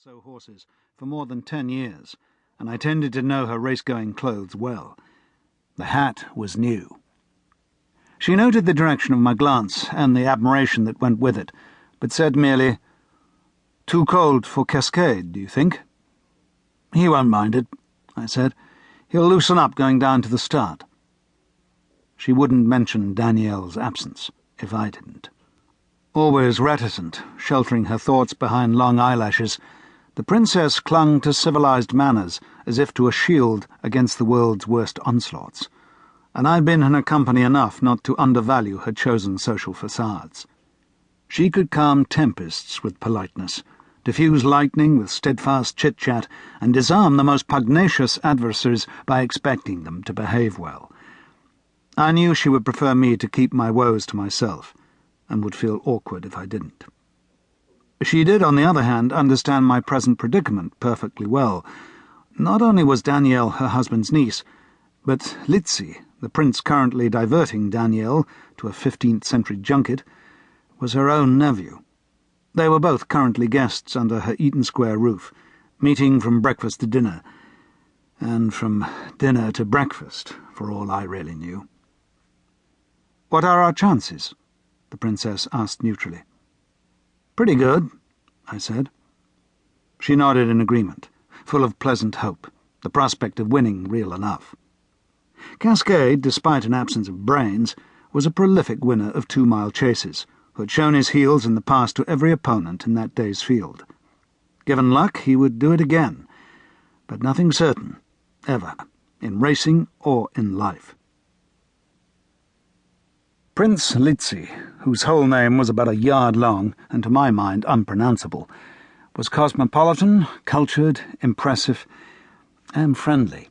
so horses for more than 10 years, and I tended to know her race-going clothes well. The hat was new. She noted the direction of my glance and the admiration that went with it, but said merely, "Too cold for Cascade, do you think?" "He won't mind it," I said. "He'll loosen up going down to the start." She wouldn't mention Danielle's absence, if I didn't. Always reticent, sheltering her thoughts behind long eyelashes, the princess clung to civilized manners as if to a shield against the world's worst onslaughts, and I'd been in her company enough not to undervalue her chosen social facades. She could calm tempests with politeness, diffuse lightning with steadfast chit-chat, and disarm the most pugnacious adversaries by expecting them to behave well. I knew she would prefer me to keep my woes to myself, and would feel awkward if I didn't. She did, on the other hand, understand my present predicament perfectly well. Not only was Danielle her husband's niece, but Lizzie, the prince currently diverting Danielle to a 15th-century junket, was her own nephew. They were both currently guests under her Eaton Square roof, meeting from breakfast to dinner, and from dinner to breakfast, for all I really knew. "What are our chances?" the princess asked neutrally. "Pretty good," I said. She nodded in agreement, full of pleasant hope, the prospect of winning real enough. Cascade, despite an absence of brains, was a prolific winner of 2-mile chases, who had shown his heels in the past to every opponent in that day's field. Given luck, he would do it again, but nothing certain, ever, in racing or in life. Prince Lizzie, whose whole name was about a yard long and to my mind unpronounceable, was cosmopolitan, cultured, impressive, and friendly.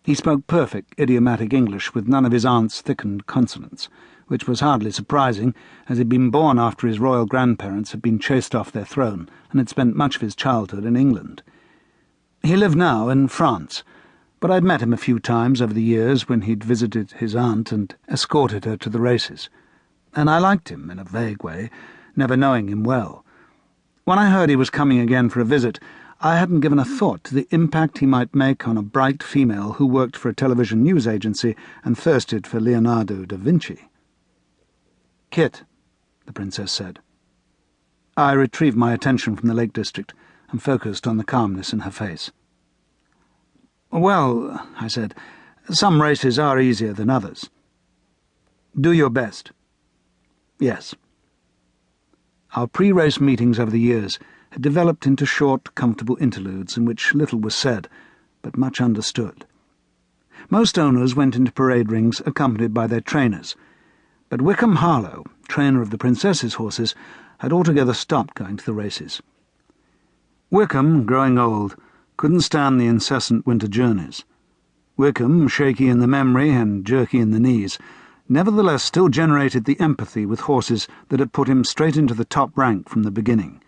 He spoke perfect idiomatic English with none of his aunt's thickened consonants, which was hardly surprising, as he'd been born after his royal grandparents had been chased off their throne and had spent much of his childhood in England. He lived now in France, but I'd met him a few times over the years when he'd visited his aunt and escorted her to the races, and I liked him in a vague way, never knowing him well. When I heard he was coming again for a visit, I hadn't given a thought to the impact he might make on a bright female who worked for a television news agency and thirsted for Leonardo da Vinci. "Kit," the princess said. I retrieved my attention from the Lake District and focused on the calmness in her face. "Well," I said, "some races are easier than others." "Do your best." "Yes." Our pre-race meetings over the years had developed into short, comfortable interludes in which little was said, but much understood. Most owners went into parade rings accompanied by their trainers, but Wickham Harlow, trainer of the princess's horses, had altogether stopped going to the races. Wickham, growing old, couldn't stand the incessant winter journeys. Wickham, shaky in the memory and jerky in the knees, nevertheless still generated the empathy with horses that had put him straight into the top rank from the beginning.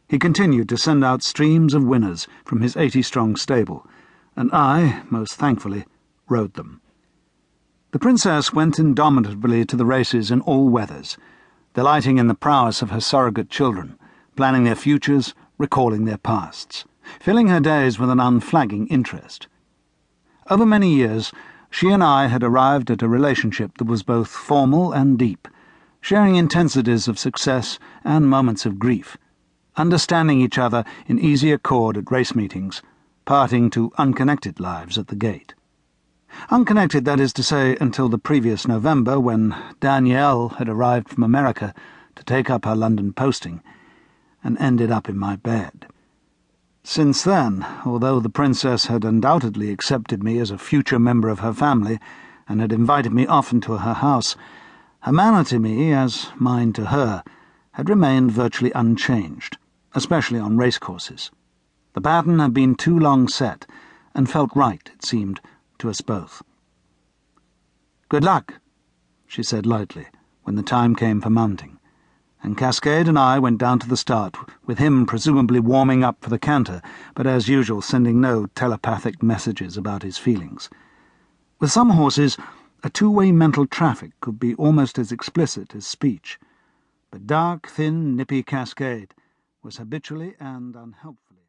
He continued to send out streams of winners from his 80-strong stable, and I, most thankfully, rode them. The princess went indomitably to the races in all weathers, delighting in the prowess of her surrogate children, planning their futures, recalling their pasts, filling her days with an unflagging interest. Over many years, she and I had arrived at a relationship that was both formal and deep, sharing intensities of success and moments of grief, understanding each other in easy accord at race meetings, parting to unconnected lives at the gate. Unconnected, that is to say, until the previous November, when Danielle had arrived from America to take up her London posting, and ended up in my bed. Since then, although the princess had undoubtedly accepted me as a future member of her family, and had invited me often to her house, her manner to me, as mine to her, had remained virtually unchanged, especially on racecourses. The pattern had been too long set, and felt right, it seemed, to us both. "Good luck," she said lightly, when the time came for mounting, and Cascade and I went down to the start, with him presumably warming up for the canter, but as usual sending no telepathic messages about his feelings. With some horses, a two-way mental traffic could be almost as explicit as speech, but dark, thin, nippy Cascade was habitually and unhelpfully